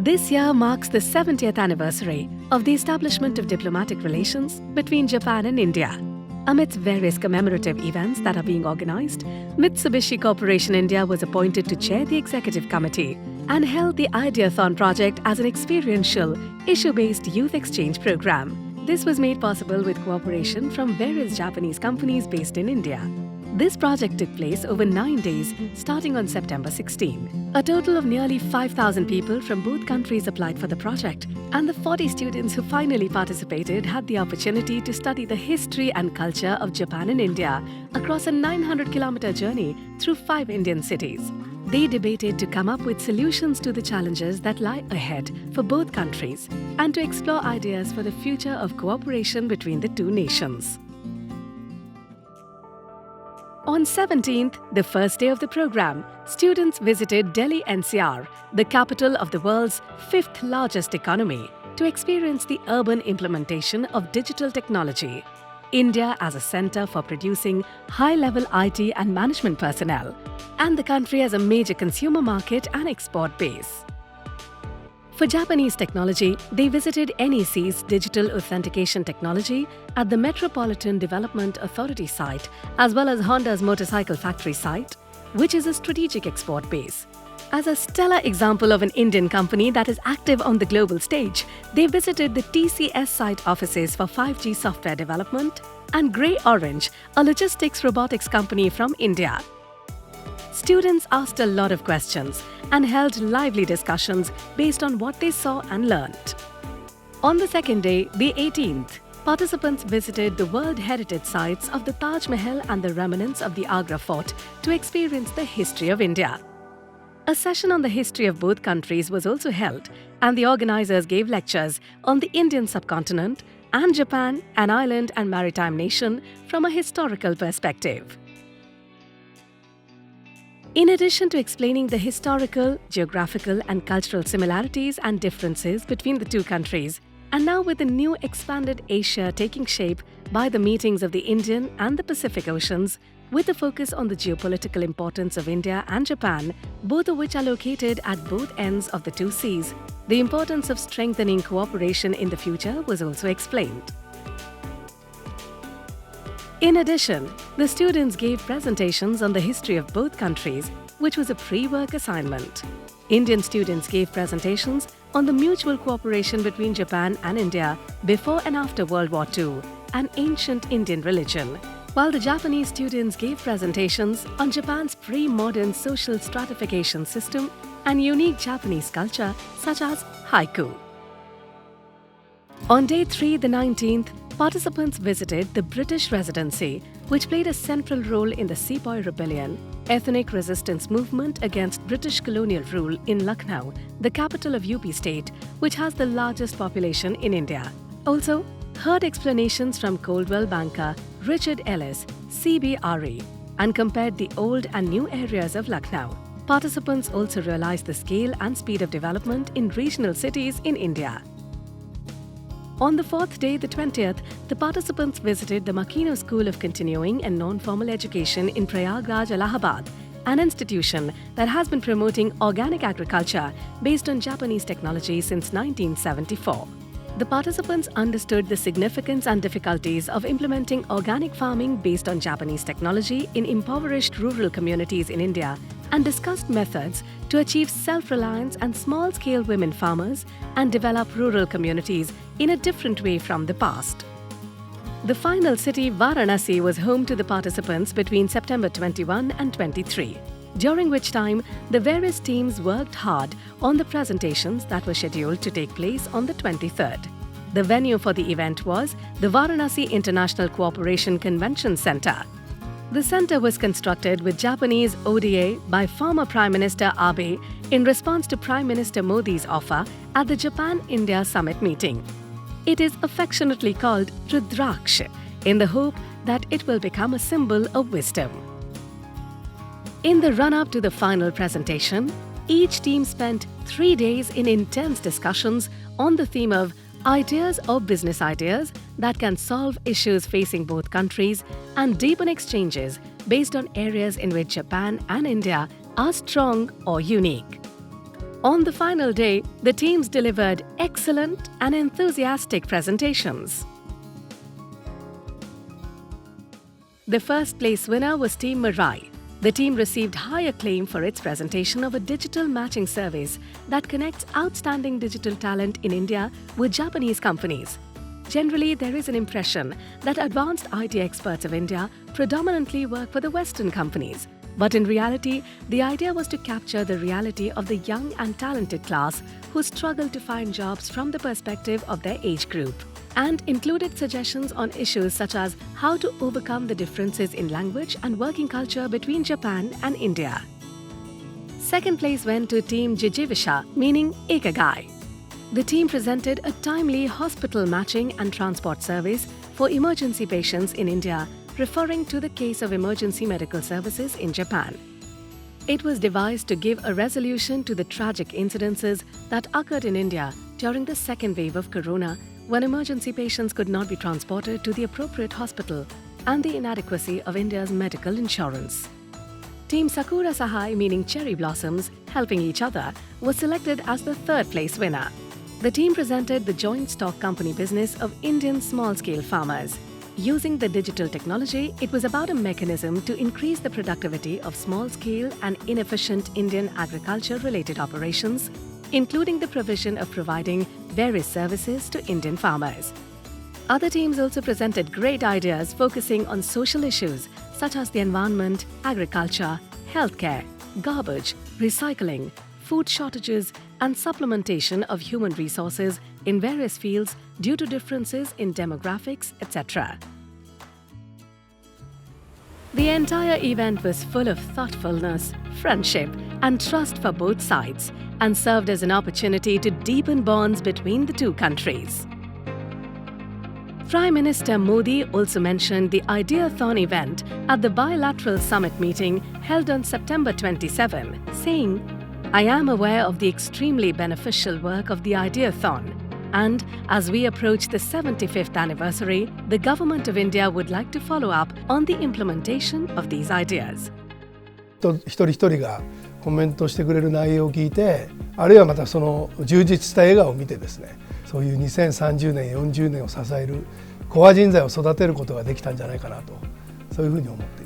This year marks the 70th anniversary of the establishment of diplomatic relations between Japan and India. Amidst various commemorative events that are being organized, Mitsubishi Corporation India was appointed to chair the executive committee and held the Ideathon project as an experiential, issue-based youth exchange program. This was made possible with cooperation from various Japanese companies based in India. This project took place over 9 days, starting on September 16. A total of nearly 5,000 people from both countries applied for the project, and the 40 students who finally participated had the opportunity to study the history and culture of Japan and India across a 900-kilometer journey through 5 Indian cities. They debated to come up with solutions to the challenges that lie ahead for both countries and to explore ideas for the future of cooperation between the two nations. On 17th, the first day of the program, students visited Delhi NCR, the capital of the world's 5th largest economy, to experience the urban implementation of digital technology. India as a center for producing high-level IT and management personnel, and the country as a major consumer market and export base. For Japanese technology, they visited NEC's digital authentication technology at the Metropolitan Development Authority site, as well as Honda's motorcycle factory site, which is a strategic export base. As a stellar example of an Indian company that is active on the global stage, they visited the TCS site offices for 5G software development, and Grey Orange, a logistics robotics company from India. Students asked a lot of questions and held lively discussions based on what they saw and learnt. On the second day, the 18th, participants visited the World Heritage Sites of the Taj Mahal and the remnants of the Agra Fort to experience the history of India. A session on the history of both countries was also held, and the organizers gave lectures on the Indian subcontinent and Japan, an island and maritime nation, from a historical perspective. In addition to explaining the historical, geographical and cultural similarities and differences between the two countries, and now with the new expanded Asia taking shape by the meetings of the Indian and the Pacific Oceans, with a focus on the geopolitical importance of India and Japan, both of which are located at both ends of the two seas, the importance of strengthening cooperation in the future was also explained. In addition, the students gave presentations on the history of both countries, which was a pre-work assignment. Indian students gave presentations on the mutual cooperation between Japan and India before and after World War II, and ancient Indian religion, while the Japanese students gave presentations on Japan's pre-modern social stratification system and unique Japanese culture such as haiku. On day 3, the 19th, participants visited the British Residency, which played a central role in the Sepoy Rebellion, ethnic resistance movement against British colonial rule in Lucknow, the capital of UP state, which has the largest population in India. Also, heard explanations from Coldwell banker Richard Ellis, CBRE, and compared the old and new areas of Lucknow. Participants also realized the scale and speed of development in regional cities in India. On the 4th day, the 20th, the participants visited the Makino School of Continuing and Non-Formal Education in Prayagraj, Allahabad, an institution that has been promoting organic agriculture based on Japanese technology since 1974. The participants understood the significance and difficulties of implementing organic farming based on Japanese technology in impoverished rural communities in India and discussed methods to achieve self-reliance and small-scale women farmers and develop rural communities in a different way from the past. The final city, Varanasi, was home to the participants between September 21 and 23, during which time the various teams worked hard on the presentations that were scheduled to take place on the 23rd. The venue for the event was the Varanasi International Cooperation Convention Center. The center was constructed with Japanese ODA by former Prime Minister Abe in response to Prime Minister Modi's offer at the Japan-India Summit meeting. It is affectionately called Rudraksh, in the hope that it will become a symbol of wisdom. In the run-up to the final presentation, each team spent 3 days in intense discussions on the theme of ideas or business ideas that can solve issues facing both countries and deepen exchanges based on areas in which Japan and India are strong or unique. On the final day, the teams delivered excellent and enthusiastic presentations. The first place winner was Team Marai. The team received high acclaim for its presentation of a digital matching service that connects outstanding digital talent in India with Japanese companies. Generally, there is an impression that advanced IT experts of India predominantly work for the Western companies. But in reality, the idea was to capture the reality of the young and talented class who struggle to find jobs from the perspective of their age group, and included suggestions on issues such as how to overcome the differences in language and working culture between Japan and India. Second place went to Team Jijivisha, meaning Ekagai. The team presented a timely hospital matching and transport service for emergency patients in India, referring to the case of emergency medical services in Japan. It was devised to give a resolution to the tragic incidences that occurred in India during the second wave of corona, when emergency patients could not be transported to the appropriate hospital, and the inadequacy of India's medical insurance. Team Sakura Sahai, meaning cherry blossoms, helping each other, was selected as the third place winner. The team presented the joint stock company business of Indian small-scale farmers. Using the digital technology, it was about a mechanism to increase the productivity of small-scale and inefficient Indian agriculture-related operations, including the provision of providing various services to Indian farmers. Other teams also presented great ideas focusing on social issues such as the environment, agriculture, healthcare, garbage, recycling, food shortages, and supplementation of human resources in various fields due to differences in demographics, etc. The entire event was full of thoughtfulness, friendship, and trust for both sides, and served as an opportunity to deepen bonds between the two countries. Prime Minister Modi also mentioned the Ideathon event at the bilateral summit meeting held on September 27, saying, "I am aware of the extremely beneficial work of the Ideathon, and as we approach the 75th anniversary, the Government of India would like to follow up on the implementation of these ideas." 一人一人がコメントしてくれる内容を聞いて、あるいはまたその充実した笑顔を見てですね、そういう2030年、40年を支えるコア人材を育てることができたんじゃないかなと、そういうふうに思っています。